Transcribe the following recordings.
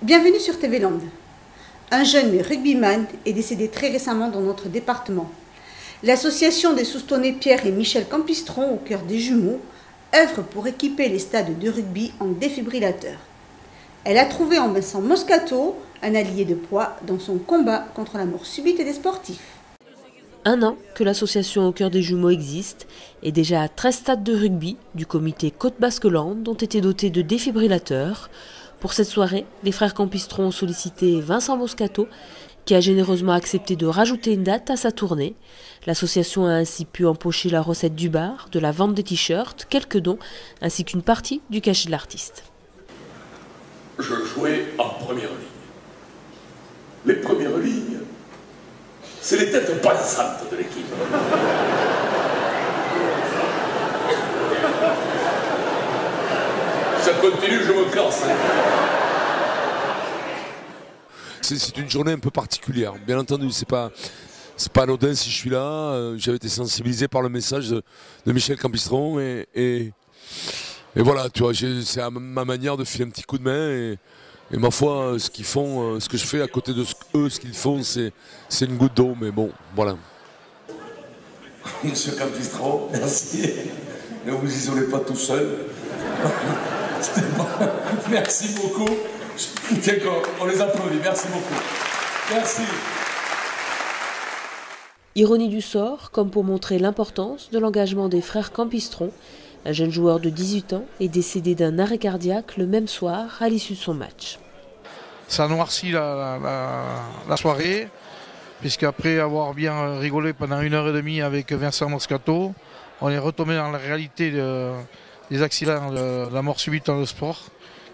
Bienvenue sur TV Land. Un jeune rugbyman est décédé très récemment dans notre département. L'association des Soustonnais Pierre et Michel Campistron, au cœur des jumeaux, œuvre pour équiper les stades de rugby en défibrillateurs. Elle a trouvé en Vincent Moscato un allié de poids dans son combat contre la mort subite des sportifs. Un an que l'association au cœur des jumeaux existe et déjà 13 stades de rugby du comité Côte-Basque-Land ont été dotés de défibrillateurs. Pour cette soirée, les frères Campistron ont sollicité Vincent Moscato qui a généreusement accepté de rajouter une date à sa tournée. L'association a ainsi pu empocher la recette du bar, de la vente des t-shirts, quelques dons ainsi qu'une partie du cachet de l'artiste. Je jouais en première ligne. Les premières lignes, c'est les têtes pensantes de l'équipe. Ça continue, je me casse. C'est une journée un peu particulière. Bien entendu, c'est pas anodin si je suis là. J'avais été sensibilisé par le message de Michel Campistron et voilà, tu vois, c'est ma manière de filer un petit coup de main et ma foi, ce qu'ils font, ce que je fais à côté de ce qu'ils font, c'est une goutte d'eau, mais bon, voilà. Monsieur Campistron, merci. Ne vous isolez pas tout seul. Merci beaucoup. Tiens, on les applaudit. Merci beaucoup. Merci. Ironie du sort, comme pour montrer l'importance de l'engagement des frères Campistron. Un jeune joueur de 18 ans est décédé d'un arrêt cardiaque le même soir à l'issue de son match. Ça noircit la soirée, puisqu'après avoir bien rigolé pendant 1h30 avec Vincent Moscato, on est retombé dans la réalité des accidents de la mort subite dans le sport,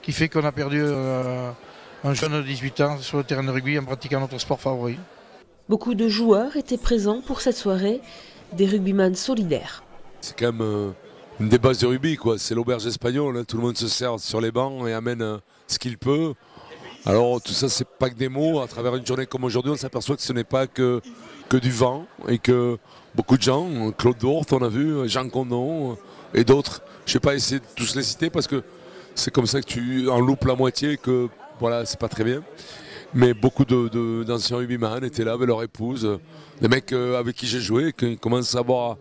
qui fait qu'on a perdu un jeune de 18 ans sur le terrain de rugby en pratiquant notre sport favori. Beaucoup de joueurs étaient présents pour cette soirée, des rugbyman solidaires. C'est quand même une des bases de rugby, quoi. C'est l'auberge espagnole, hein. Tout le monde se sert sur les bancs et amène ce qu'il peut. Alors tout ça, c'est pas que des mots. À travers une journée comme aujourd'hui, on s'aperçoit que ce n'est pas que du vent et que beaucoup de gens, Claude Dort, on a vu, Jean Condon et d'autres. Je ne vais pas essayer de tous les citer parce que c'est comme ça que tu en loupes la moitié et que voilà, c'est pas très bien. Mais beaucoup d'anciens rugbyman étaient là avec leur épouse, des mecs avec qui j'ai joué, qui commencent à avoir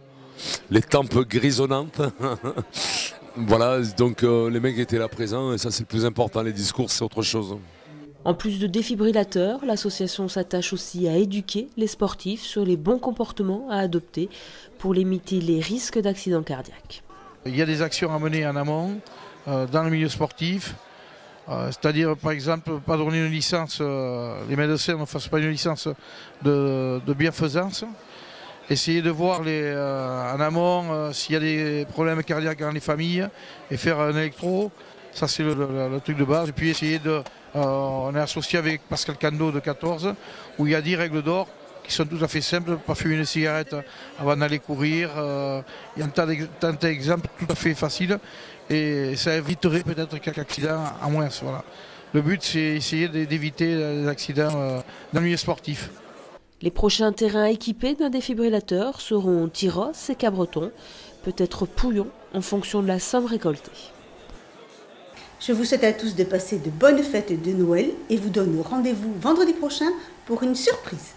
les tempes grisonnantes. Voilà, donc les mecs étaient là présents et ça c'est le plus important, les discours c'est autre chose. En plus de défibrillateurs, l'association s'attache aussi à éduquer les sportifs sur les bons comportements à adopter pour limiter les risques d'accidents cardiaques. Il y a des actions à mener en amont dans le milieu sportif, c'est-à-dire par exemple pas donner une licence, les médecins ne fassent pas une licence de bienfaisance. Essayer de voir en amont s'il y a des problèmes cardiaques dans les familles et faire un électro, ça c'est le truc de base. Et puis essayer on est associé avec Pascal Cando de 14, où il y a 10 règles d'or qui sont tout à fait simples, pas fumer une cigarette avant d'aller courir. Il y a un tas d'exemples tout à fait faciles et ça éviterait peut-être quelques accidents en moins. Voilà. Le but c'est essayer d'éviter les accidents dans le milieu sportif. Les prochains terrains équipés d'un défibrillateur seront Tyrosse et Cabreton, peut-être Pouillon en fonction de la somme récoltée. Je vous souhaite à tous de passer de bonnes fêtes de Noël et vous donne rendez-vous vendredi prochain pour une surprise.